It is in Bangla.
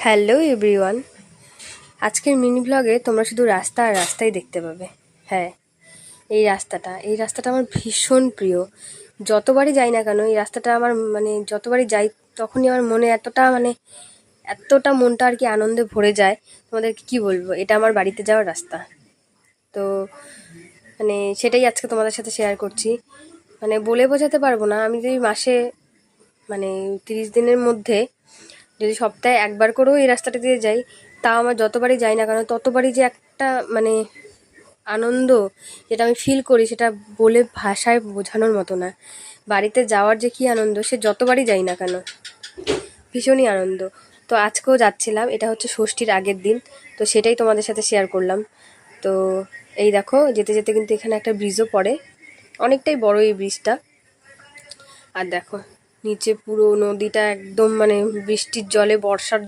হ্যালো এভরিওয়ান, আজকের মিনি ব্লগে তোমরা শুধু রাস্তা আর রাস্তাই দেখতে পাবে। হ্যাঁ, এই রাস্তাটা আমার ভীষণ প্রিয়। যতবারই যাই না কেন এই রাস্তাটা আমার যতবারই যাই তখনই আমার মনে এতটা মনটা আর কি আনন্দে ভরে যায়। তোমাদেরকে কি বলবো, এটা আমার বাড়িতে যাওয়ার রাস্তা। তো সেটাই আজকে তোমাদের সাথে শেয়ার করছি। বলে বোঝাতে পারবো না। আমি যদি মাসে 30 দিনের মধ্যে যদি সপ্তাহে একবার করেও এই রাস্তাটা দিয়ে যাই, তাও আমার যতবারই যাই না কেন ততবারই যে একটা আনন্দ যেটা আমি ফিল করি, সেটা বলে ভাষায় বোঝানোর মতো না। বাড়িতে যাওয়ার যে কি আনন্দ, সে যতবারই যাই না কেন ভীষণই আনন্দ। তো আজকেও যাচ্ছিলাম, এটা হচ্ছে ষষ্ঠীর আগের দিন, তো সেটাই তোমাদের সাথে শেয়ার করলাম। তো এই দেখো, যেতে যেতে কিন্তু এখানে একটা ব্রিজও পড়ে, অনেকটাই বড় এই ব্রিজটা। আর দেখো নিচে পুরো নদীটা একদম বৃষ্টির জলে, বর্ষার